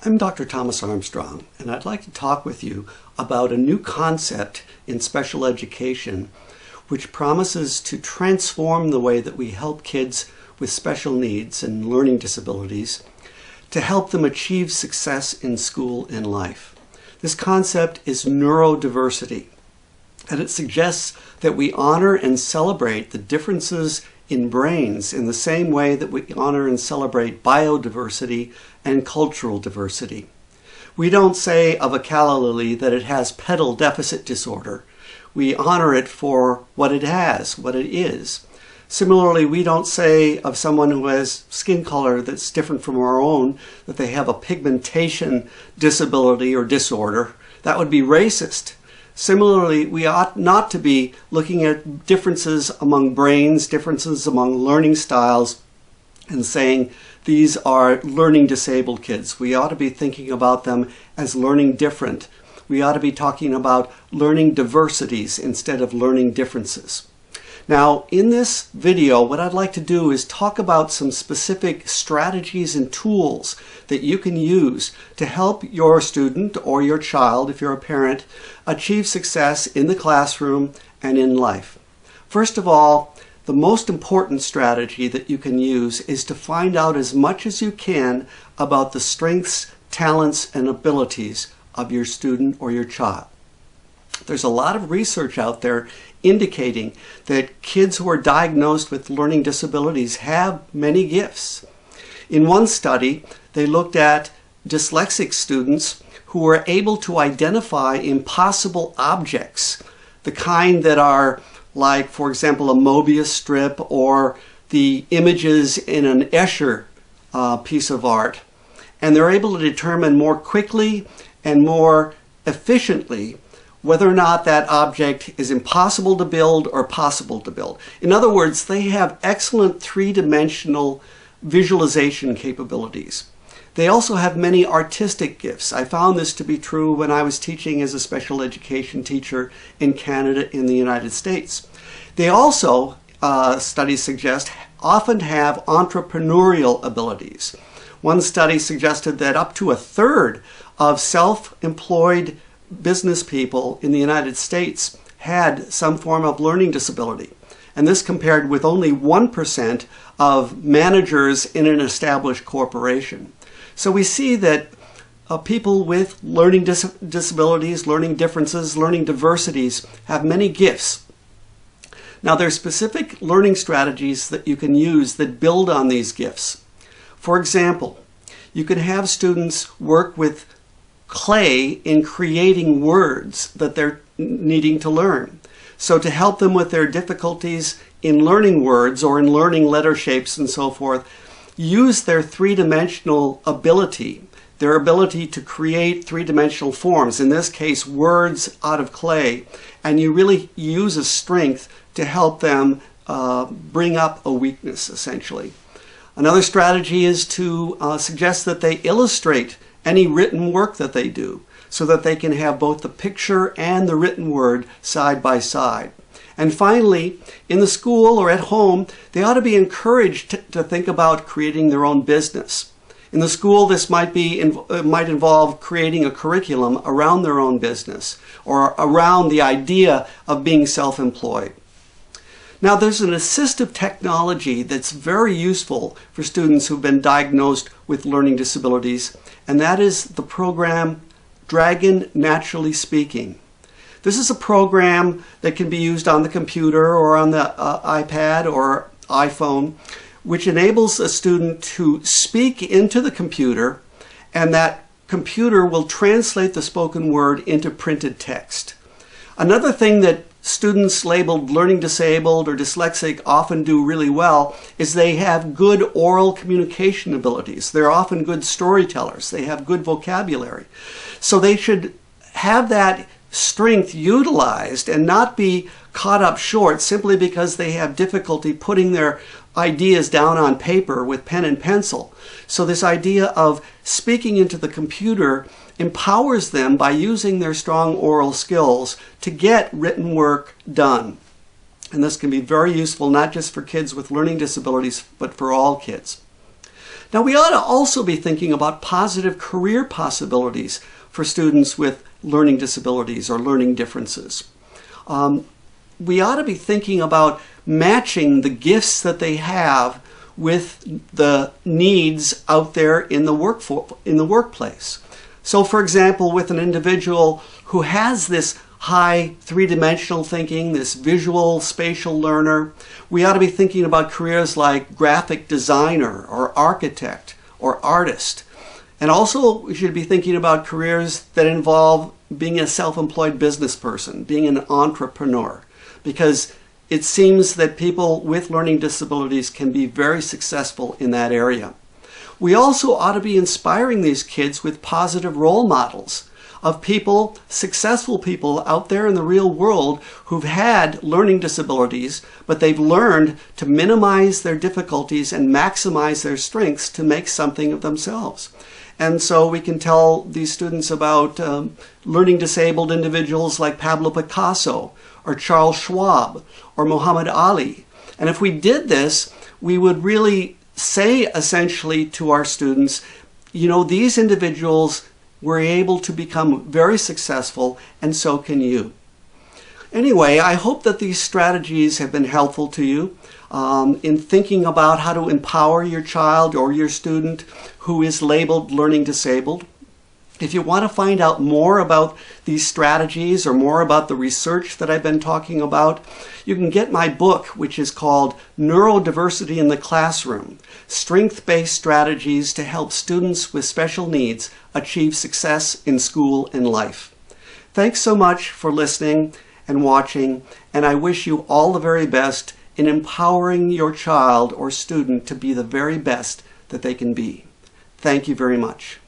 I'm Dr. Thomas Armstrong, and I'd like to talk with you about a new concept in special education which promises to transform the way that we help kids with special needs and learning disabilities to help them achieve success in school and life. This concept is neurodiversity, and it suggests that we honor and celebrate the differences in brains in the same way that we honor and celebrate biodiversity and cultural diversity. We don't say of a calla lily that it has petal deficit disorder. We honor it for what it has, what it is. Similarly, we don't say of someone who has skin color that's different from our own that they have a pigmentation disability or disorder. That would be racist. Similarly, we ought not to be looking at differences among brains, differences among learning styles, and saying these are learning disabled kids. We ought to be thinking about them as learning different. We ought to be talking about learning diversities instead of learning differences. Now, in this video, what I'd like to do is talk about some specific strategies and tools that you can use to help your student or your child, if you're a parent, achieve success in the classroom and in life. First of all, the most important strategy that you can use is to find out as much as you can about the strengths, talents, and abilities of your student or your child. There's a lot of research out there indicating that kids who are diagnosed with learning disabilities have many gifts. In one study, they looked at dyslexic students who were able to identify impossible objects, the kind that are like, for example, a Mobius strip or the images in an Escher piece of art. And they're able to determine more quickly and more efficiently whether or not that object is impossible to build or possible to build. In other words, they have excellent three-dimensional visualization capabilities. They also have many artistic gifts. I found this to be true when I was teaching as a special education teacher in Canada in the United States. They also, studies suggest, often have entrepreneurial abilities. One study suggested that up to a third of self-employed business people in the United States had some form of learning disability. And this compared with only 1% of managers in an established corporation. So we see that people with learning disabilities, learning differences, learning diversities have many gifts. Now there are specific learning strategies that you can use that build on these gifts. For example, you can have students work with clay in creating words that they're needing to learn. So to help them with their difficulties in learning words or in learning letter shapes and so forth, use their three-dimensional ability, their ability to create three-dimensional forms, in this case words out of clay, and you really use a strength to help them bring up a weakness, essentially. Another strategy is to suggest that they illustrate any written work that they do so that they can have both the picture and the written word side by side. And finally, in the school or at home, they ought to be encouraged to think about creating their own business. In the school, this might involve creating a curriculum around their own business or around the idea of being self-employed. Now, there's an assistive technology that's very useful for students who've been diagnosed with learning disabilities, and that is the program Dragon Naturallyspeaking. This is a program that can be used on the computer or on the iPad or iPhone, which enables a student to speak into the computer, and that computer will translate the spoken word into printed text. Another thing that students labeled learning disabled or dyslexic often do really well is they have good oral communication abilities. They're often good storytellers. They have good vocabulary. So they should have that strength utilized and not be caught up short simply because they have difficulty putting their ideas down on paper with pen and pencil. So this idea of speaking into the computer empowers them by using their strong oral skills to get written work done. And this can be very useful not just for kids with learning disabilities, but for all kids. Now, we ought to also be thinking about positive career possibilities for students with learning disabilities or learning differences. We ought to be thinking about matching the gifts that they have with the needs out there in the workplace. So, for example, with an individual who has this high three-dimensional thinking, this visual spatial learner, we ought to be thinking about careers like graphic designer or architect or artist. And also we should be thinking about careers that involve being a self-employed business person, being an entrepreneur, because it seems that people with learning disabilities can be very successful in that area. We also ought to be inspiring these kids with positive role models of people, successful people out there in the real world who've had learning disabilities, but they've learned to minimize their difficulties and maximize their strengths to make something of themselves. And so we can tell these students about learning disabled individuals like Pablo Picasso or Charles Schwab or Muhammad Ali. And if we did this, we would really say essentially to our students, you know, these individuals were able to become very successful, and so can you. Anyway, I hope that these strategies have been helpful to you in thinking about how to empower your child or your student who is labeled learning disabled. If you want to find out more about these strategies or more about the research that I've been talking about, you can get my book, which is called Neuro Diversity in the Classroom, Strength-Based Strategies to Help Students with Special Needs Achieve Success in School and Life. Thanks so much for listening and watching, and I wish you all the very best in empowering your child or student to be the very best that they can be. Thank you very much.